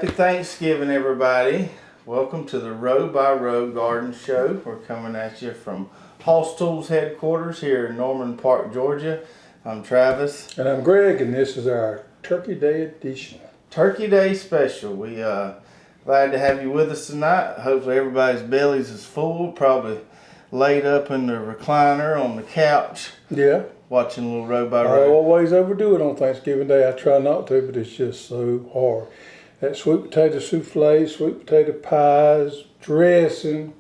Happy Thanksgiving, everybody. Welcome to the Row by Row Garden Show. We're coming at you from Hoss Tools headquarters here in Norman Park, Georgia. I'm Travis. And I'm Greg, and this is our Turkey Day edition. Turkey Day special. We glad to have you with us tonight. Hopefully everybody's bellies is full, probably laid up in the recliner on the couch. Yeah. Watching a little Row by I Row. always overdo it on Thanksgiving Day. I try not to, but it's just so hard. That sweet potato souffle, sweet potato pies, dressing,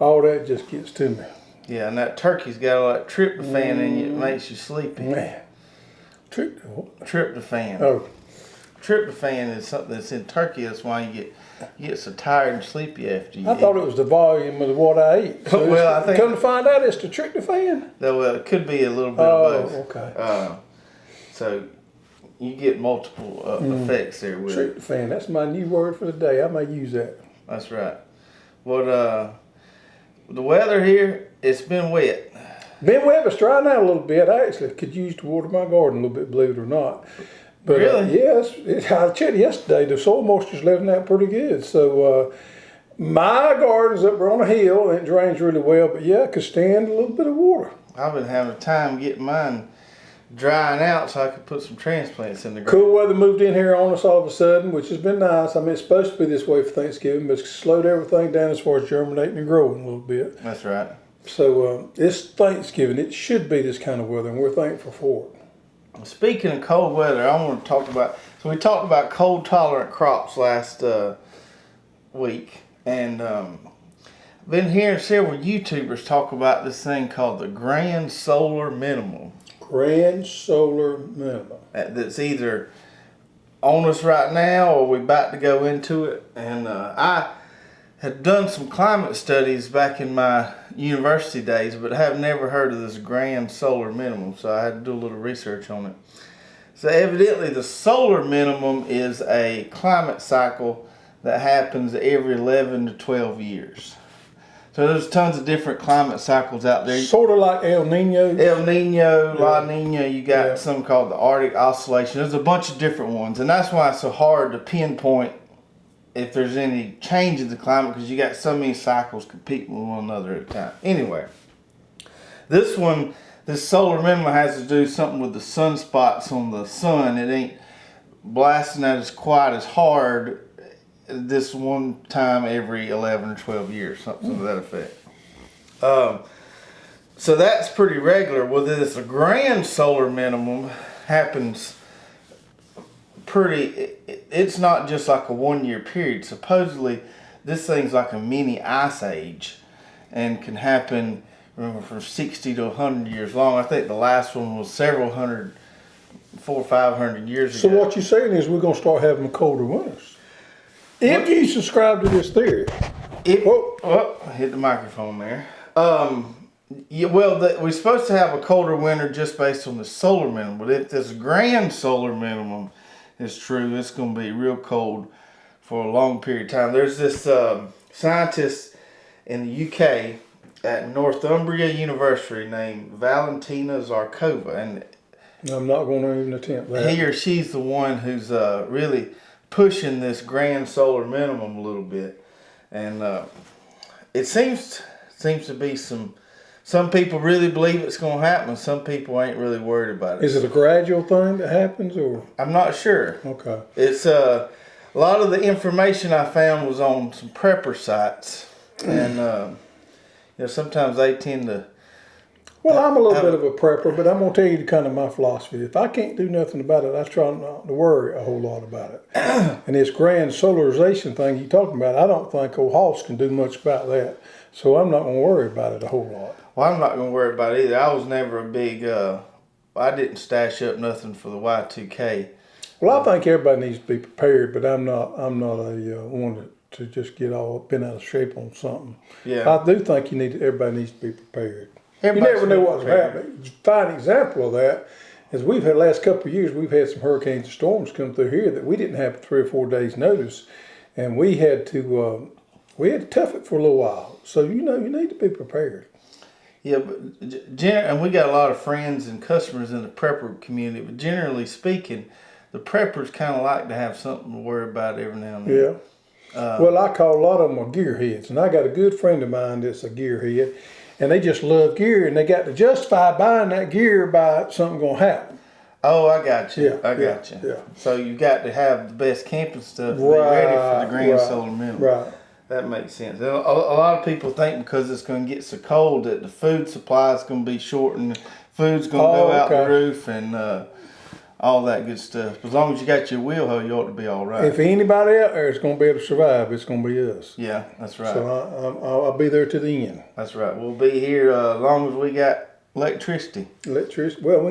all that just gets to me. Yeah, and that turkey's got all that tryptophan in you. It makes you sleepy. Man. Tryptophan. Oh. Tryptophan is something that's in turkey. That's why you get so tired and sleepy after you I thought it was the volume of what I ate. So well, I think... Come to find out, it's the tryptophan? Well, it could be a little bit of both. Okay. So you get multiple effects there with it. Tryptophan, that's my new word for the day. I may use that. That's right. What the weather here, it's been wet. Been wet, but it's drying out a little bit. I actually could use to water my garden a little bit, believe it or not. But, really? Yes. I checked yesterday. The soil moisture's leveling out pretty good. So my garden's up there on a hill and it drains really well. But yeah, it could stand a little bit of water. I've been having a time getting mine drying out so I could put some transplants in the ground. Cool weather moved in here on us all of a sudden, which has been nice. I mean, it's supposed to be this way for Thanksgiving, but it's slowed everything down as far as germinating and growing a little bit. That's right. So it's Thanksgiving. It should be this kind of weather, and we're thankful for it. Speaking of cold weather, I want to talk about, so we talked about cold tolerant crops last week, and been hearing several YouTubers talk about this thing called the Grand Solar Minimum. Grand Solar Minimum. That's either on us right now or we're about to go into it. And I had done some climate studies back in my university days, but have never heard of this Grand Solar Minimum, so I had to do a little research on it. So evidently the solar minimum is a climate cycle that happens every 11 to 12 years. So there's tons of different climate cycles out there. Sort of like El Nino. El Nino, La Nina, you got some called the Arctic Oscillation. There's a bunch of different ones, and that's why it's so hard to pinpoint if there's any change in the climate, because you got so many cycles competing with one another at a time. Anyway, this solar minimum has to do something with the sunspots on the sun. It ain't blasting at us quite as hard this one time every 11 or 12 years, something to that effect. So that's pretty regular. Well, this grand solar minimum happens it's not just like a 1 year period. Supposedly this thing's like a mini ice age and can happen from 60 to 100 years long. I think the last one was several hundred, 400 or 500 years ago. So what you're saying is we're going to start having colder winters. If you subscribe to this theory. Hit the microphone there. We're supposed to have a colder winter just based on the solar minimum, but if this grand solar minimum is true, it's going to be real cold for a long period of time. There's this scientist in the UK at Northumbria University named Valentina Zarkova, and I'm not going to even attempt that. He or she's the one who's really pushing this grand solar minimum a little bit, and it seems to be some people really believe it's going to happen. Some people ain't really worried about it. Is it a gradual thing that happens, or? I'm not sure. Okay. It's a lot of the information I found was on some prepper sites, and sometimes they tend to. Well, I'm a little bit of a prepper, but I'm going to tell you kind of my philosophy. If I can't do nothing about it, I try not to worry a whole lot about it. And this grand solarization thing you're talking about, I don't think old Hoss can do much about that. So I'm not going to worry about it a whole lot. Well, I'm not going to worry about it either. I was never a big, I didn't stash up nothing for the Y2K. Well, I think everybody needs to be prepared, but I'm not a one to just get all bent out of shape on something. Yeah. I do think everybody needs to be prepared. You never know what's happening. A fine example of that is we've had the last couple of years, we've had some hurricanes and storms come through here that we didn't have 3 or 4 days notice, and we had to tough it for a little while. So you need to be prepared. Yeah, but and we got a lot of friends and customers in the prepper community, but generally speaking, the preppers kind of like to have something to worry about every now and then. Yeah. Well, I call a lot of them are gearheads, and I got a good friend of mine that's a gearhead, and they just love gear, and they got to justify buying that gear by something gonna happen. Oh, I got you. Yeah, I got you. Yeah. So you got to have the best camping stuff to be ready for the grand solar minimum. Right. That makes sense. A lot of people think because it's going to get so cold that the food supply is going to be short and the food's going to go out the roof and all that good stuff. As long as you got your wheel hoe, you ought to be all right. If anybody out there is going to be able to survive, it's going to be us. Yeah, that's right. So I'll be there to the end. That's right. We'll be here as long as we got electricity. Well,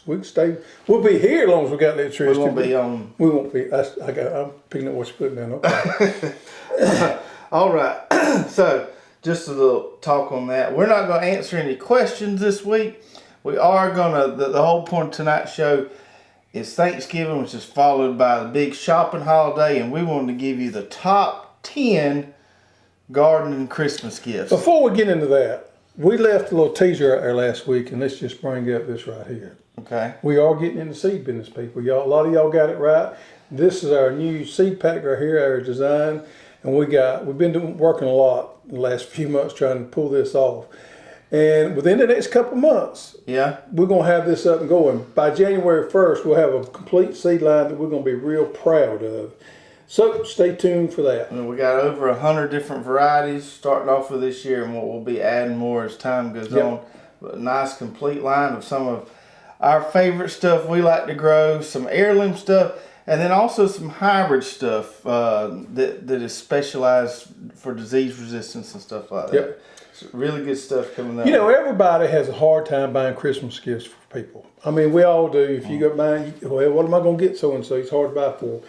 we can stay. We'll be here as long as we got electricity. We won't be on. We won't be. I'm picking up what you're putting down. Okay. All right. So just a little talk on that. We're not going to answer any questions this week. We are going to. The whole point of tonight's show is Thanksgiving, which is followed by the big shopping holiday, and we wanted to give you the top 10 garden and Christmas gifts. Before we get into that, we left a little teaser out there last week, and let's just bring up this right here. Okay. We are getting into seed business, people. A lot of y'all got it right. This is our new seed pack right here, our design, and we've been working a lot in the last few months trying to pull this off. And within the next couple months, we're going to have this up and going. By January 1st, we'll have a complete seed line that we're going to be real proud of. So stay tuned for that. We got over 100 different varieties starting off with this year, and we'll be adding more as time goes on. But a nice complete line of some of our favorite stuff we like to grow, some heirloom stuff, and then also some hybrid stuff that is specialized for disease resistance and stuff like that. Yep. It's really good stuff coming up. You know, everybody has a hard time buying Christmas gifts for people. I mean, we all do. If you go buying, well, what am I going to get so-and-so? It's hard to buy for.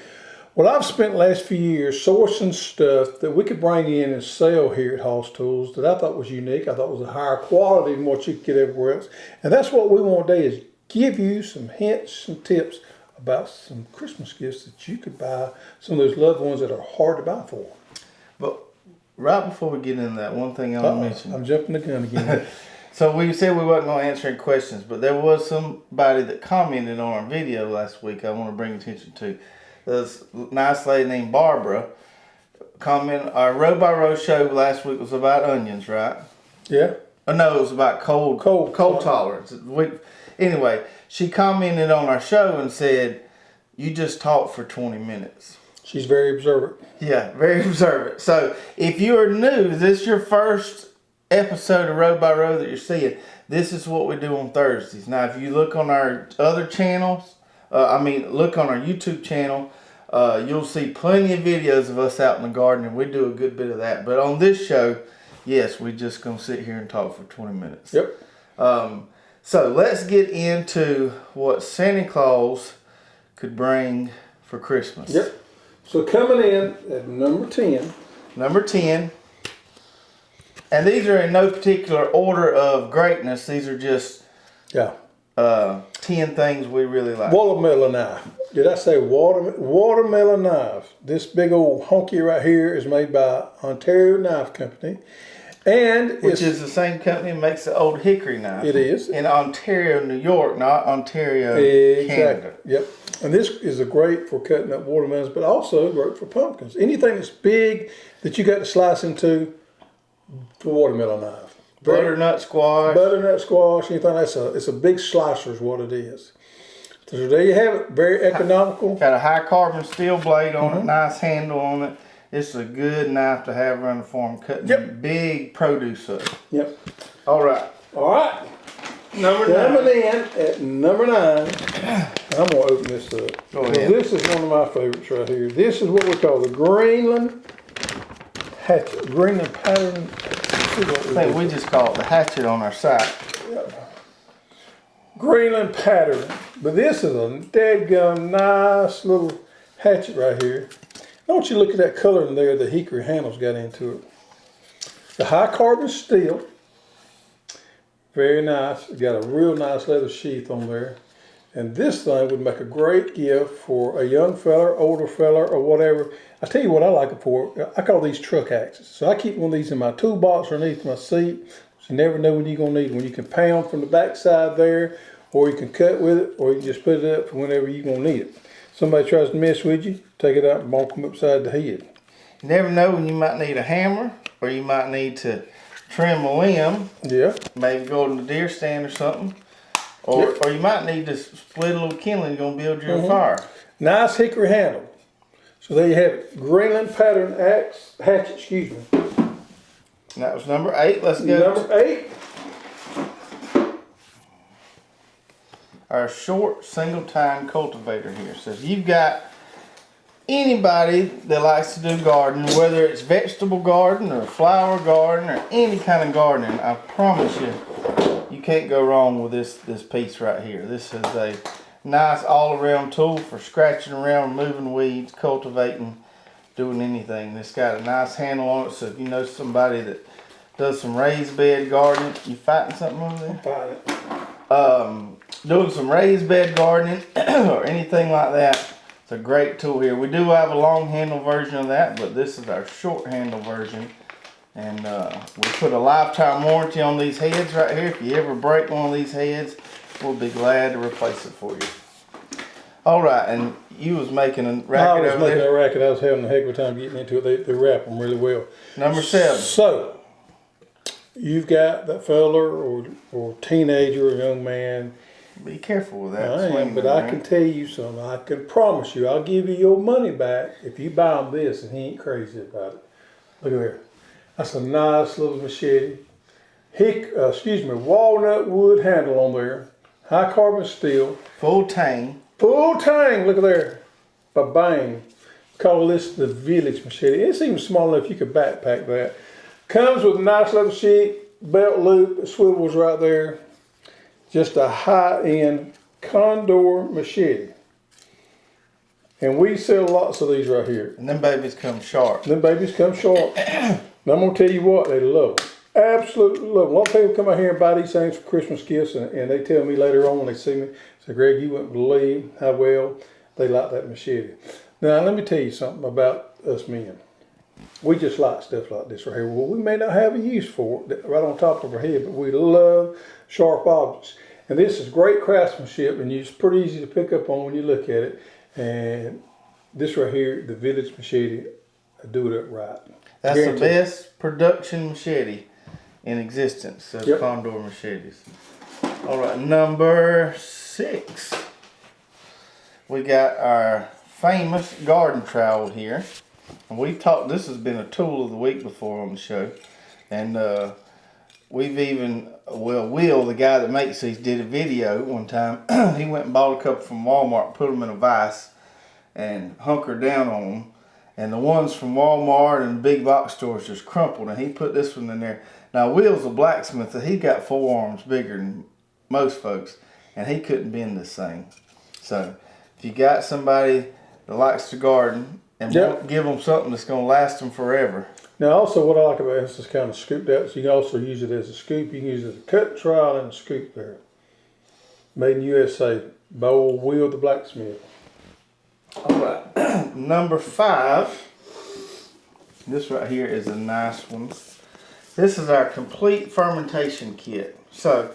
Well, I've spent the last few years sourcing stuff that we could bring in and sell here at Hoss Tools that I thought was unique. I thought was a higher quality than what you could get everywhere else. And that's what we want today is give you some hints and tips about some Christmas gifts that you could buy some of those loved ones that are hard to buy for. But right before we get into that, one thing I want to mention. I'm jumping the gun again. So we said we wasn't going to answer any questions, but there was somebody that commented on our video last week I want to bring attention to. This nice lady named Barbara commented, our row by row show last week was about onions, right? Yeah. Oh, no, it was about cold tolerance. Anyway, she commented on our show and said, you just talked for 20 minutes. She's very observant. Yeah, very observant. So if you are new, this is your first episode of Row by Row that you're seeing. This is what we do on Thursdays. Now, if you look on our other channels, look on our YouTube channel, you'll see plenty of videos of us out in the garden, and we do a good bit of that. But on this show, yes, we're just going to sit here and talk for 20 minutes. Yep. So let's get into what Santa Claus could bring for Christmas. Yep. So coming in at number 10. Number 10. And these are in no particular order of greatness. These are just 10 things we really like. Watermelon knife. Did I say watermelon knife? This big old honky right here is made by Ontario Knife Company. Which is the same company that makes the old Hickory knife. It is. In Ontario, New York, not Ontario, Canada. Yep. And this is great for cutting up watermelons, but also great for pumpkins. Anything that's big that you got to slice into, the watermelon knife. Butternut squash. Anything it's a big slicer is what it is. So there you have it. Very economical. Got a high carbon steel blade on it, nice handle on it. It's a good knife to have around the farm, cutting big produce up. Yep. All right. Number 9. Coming in at number 9. I'm going to open this up. Go ahead. This is one of my favorites right here. This is what we call the Greenland Hatchet. Greenland pattern. I think we just call it the Hatchet on our site. Yep. Greenland pattern. But this is a dadgum nice little hatchet right here. I want you to look at that color in there the hickory handles got into it. The high carbon steel. Very nice. It's got a real nice leather sheath on there. And this thing would make a great gift for a young fella, older fella, or whatever. I tell you what I like it for. I call these truck axes. So I keep one of these in my toolbox underneath my seat. So you never know when you're going to need one. You can pound from the backside there, or you can cut with it, or you can just put it up for whenever you're going to need it. Somebody tries to mess with you, take it out and bonk them upside the head. You never know when you might need a hammer, or you might need to trim a limb. Yeah. Maybe go to the deer stand or something. Or you might need to split a little kindling. You're going to build your fire. Nice hickory handle. So there you have it. Greenland pattern hatchet, excuse me. And that was number 8. Let's go. Number 8. Our short single tine cultivator here. So if you've got anybody that likes to do gardening, whether it's vegetable garden or flower garden or any kind of gardening, I promise you, you can't go wrong with this piece right here. This is a nice all-around tool for scratching around, removing weeds, cultivating, doing anything. It's got a nice handle on it, so if you know somebody that does some raised bed gardening, you fighting something over there? Fighting. Doing some raised bed gardening or anything like that, it's a great tool here. We do have a long handle version of that, but this is our short handle version. And we put a lifetime warranty on these heads right here. If you ever break one of these heads, we'll be glad to replace it for you. All right, and you was making a racket over there. I was making a racket. I was having a heck of a time getting into it. They wrap them really well. Number 7. So, you've got that fella or teenager or young man. Be careful with that. I am, but I can tell you something. I can promise you, I'll give you your money back if you buy him this and he ain't crazy about it. Look at there. That's a nice little machete. Walnut wood handle on there. High carbon steel. Full tang. Full tang. Look at there. Ba-bang. Call this the village machete. It's even small enough you could backpack that. Comes with a nice little sheet, belt loop, it swivels right there. Just a high-end Condor machete. And we sell lots of these right here. And them babies come sharp. Them babies come sharp. And I'm going to tell you what, they love them. Absolutely love them. A lot of people come out here and buy these things for Christmas gifts, and they tell me later on when they see me, say, Greg, you wouldn't believe how well they like that machete. Now, let me tell you something about us men. We just like stuff like this right here. Well, we may not have a use for it right on top of our head, but we love sharp objects. And this is great craftsmanship, and it's pretty easy to pick up on when you look at it. And this right here, the village machete, I do it up right. That's the best production machete in existence of Condor machetes. All right, number 6. We got our famous garden trowel here. And we've talked, this has been a tool of the week before on the show. And we've even, Will, the guy that makes these, did a video one time. He went and bought a couple from Walmart, put them in a vise, and hunkered down on them. And the ones from Walmart and big box stores just crumpled, and he put this one in there. Now, Will's a blacksmith, so he got forearms bigger than most folks, and he couldn't bend this thing. So, if you got somebody that likes to garden, and give them something that's going to last them forever. Now, also what I like about this is kind of scooped out, so you can also use it as a scoop. You can use it as a cut trowel and a scoop there. Made in USA by old Will the blacksmith. All right, number 5. This right here is a nice one. This is our complete fermentation kit. So,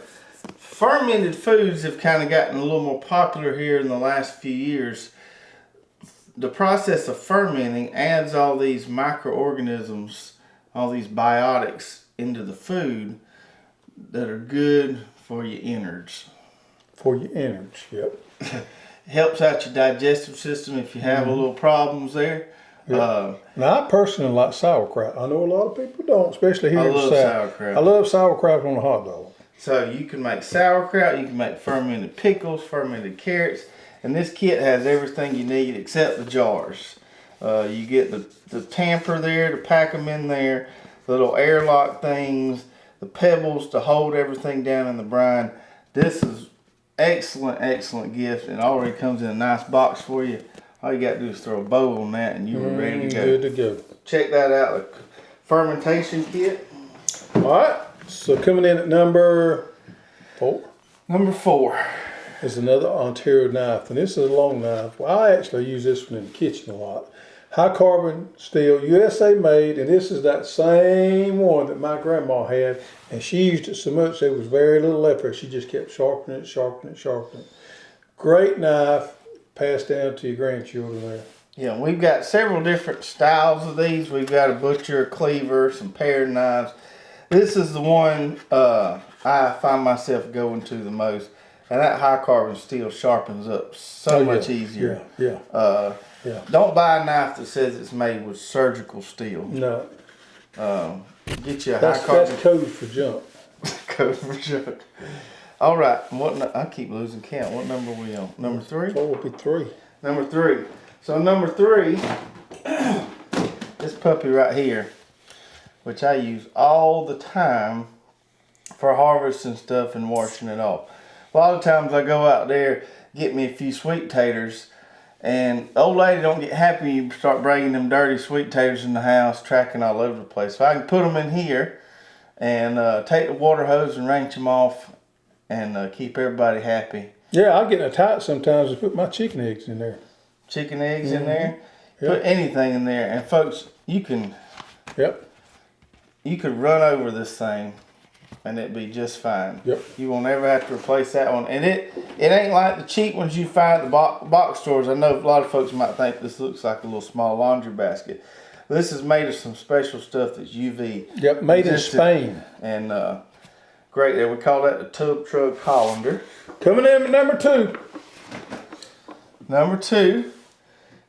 fermented foods have kind of gotten a little more popular here in the last few years. The process of fermenting adds all these microorganisms, all these biotics into the food that are good for your innards. For your innards, yep. Helps out your digestive system if you have a little problems there. Yep. Now, I personally like sauerkraut. I know a lot of people don't, especially here in the South. Sauerkraut. I love sauerkraut on a hot dog. So you can make sauerkraut, you can make fermented pickles, fermented carrots, and this kit has everything you need except the jars. You get the tamper there to pack them in there, the little airlock things, the pebbles to hold everything down in the brine. This is excellent gift, and already comes in a nice box for you. All you got to do is throw a bow on that and you are ready to go. Good to go. Check that out, the fermentation kit. All right, so coming in at number 4. Number 4 is another Ontario knife, and this is a long knife. Well, I actually use this one in the kitchen a lot. high carbon steel, USA made, and this is that same one that my grandma had, and she used it so much there was very little left of it. She just kept sharpening it, sharpening it, sharpening it. Great knife, passed down to your grandchildren there. Yeah, we've got several different styles of these. We've got a butcher, a cleaver, some pared knives. This is the one I find myself going to the most. And that high carbon steel sharpens up so much easier. Yeah. Don't buy a knife that says it's made with surgical steel. No. Get you a high carbon. That's code for junk. Code for junk. All right. I keep losing count. What number are we on? Number 3? So it would be 3. Number 3. So number 3, this puppy right here, which I use all the time for harvesting stuff and washing it off. A lot of times I go out there, get me a few sweet taters, and the old lady don't get happy you start bringing them dirty sweet taters in the house, tracking all over the place. So I can put them in here and take the water hose and wrench them off and keep everybody happy. Yeah, I get in a tight sometimes and put my chicken eggs in there. Chicken eggs in there, put anything in there, and folks, you can run over this thing and it'd be just fine. You won't ever have to replace that one. And it ain't like the cheap ones you find at the box stores. I know a lot of folks might think this looks like a little small laundry basket. This is made of some special stuff that's UV. Yep, made in Spain. And great there. We call that the Tub Truck Hollander. Coming in at number 2. Number 2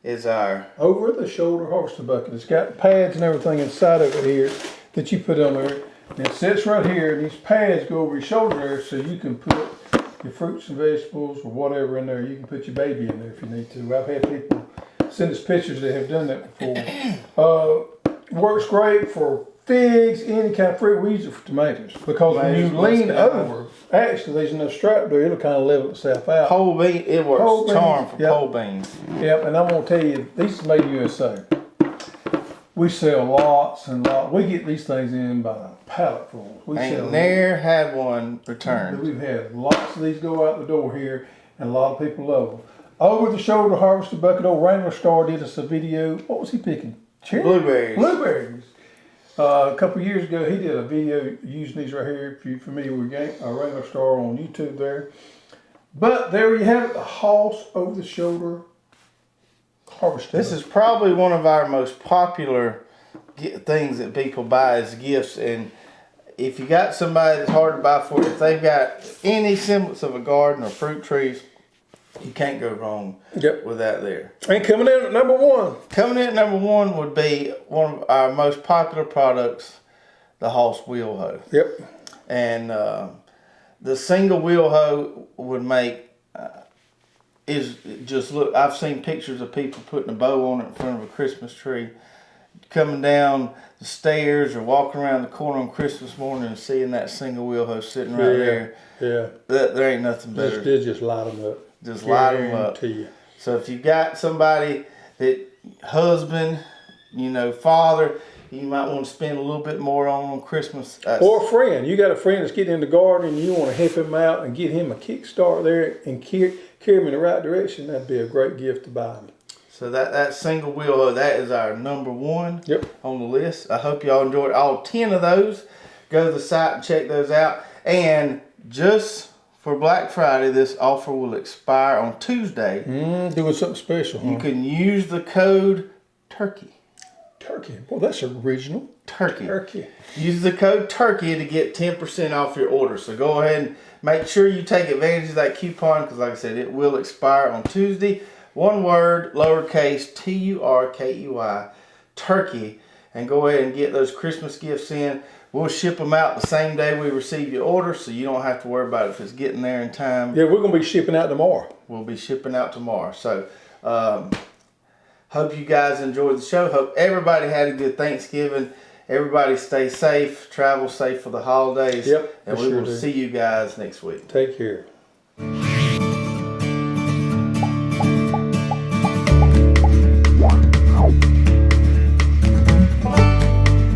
is our over the shoulder harvester bucket. It's got pads and everything inside of it here that you put on there. And it sits right here, and these pads go over your shoulder there, so you can put your fruits and vegetables or whatever in there. You can put your baby in there if you need to. I've had people send us pictures that have done that before. Works great for figs, any kind of fruit. We use it for tomatoes because when you lean over, actually there's no strap there. It'll kind of level itself out. Whole bean, it works charm for whole beans. Yep, and I'm gonna tell you, these are made USA. We sell lots and lots. We get these things in by the pallet full. We ain't never had one returned. We've had lots of these go out the door here, and a lot of people love them. Over the shoulder harvester bucket. Old Wrangler Star did us a video. What was he picking? Cherry? Blueberries. Blueberries. A couple of years ago, he did a video using these right here. If you're familiar with Wrangler Star on YouTube there. But there you have it, the Hoss over the shoulder harvester. This is probably one of our most popular things that people buy as gifts. And if you got somebody that's hard to buy for, if they've got any semblance of a garden or fruit trees, you can't go wrong with that there. And coming in at number 1. Coming in at number 1 would be one of our most popular products, the Hoss wheel hoe. And the single wheel hoe would make, I've seen pictures of people putting a bow on it in front of a Christmas tree, coming down the stairs or walking around the corner on Christmas morning and seeing that single wheel hoe sitting right there. There ain't nothing better. Just light them up. Just light them up. So if you got somebody that husband, father, you might want to spend a little bit more on Christmas. Or a friend. You got a friend that's getting in the garden and you want to help him out and get him a kickstart there and carry him in the right direction. That'd be a great gift to buy him. So that single wheel hoe, that is our number 1 on the list. I hope y'all enjoyed all 10 of those. Go to the site and check those out. And just for Black Friday, this offer will expire on Tuesday. Doing something special. You can use the code TURKEY. Turkey. Well, that's original. Turkey. Use the code TURKEY to get 10% off your order. So go ahead and make sure you take advantage of that coupon because, like I said, it will expire on Tuesday. One word, lowercase, TURKEY, turkey. And go ahead and get those Christmas gifts in. We'll ship them out the same day we receive your order, so you don't have to worry about if it's getting there in time. Yeah, we're going to be shipping out tomorrow. We'll be shipping out tomorrow. So, hope you guys enjoyed the show. Hope everybody had a good Thanksgiving. Everybody stay safe. Travel safe for the holidays. Yep. And we will see you guys next week. Take care.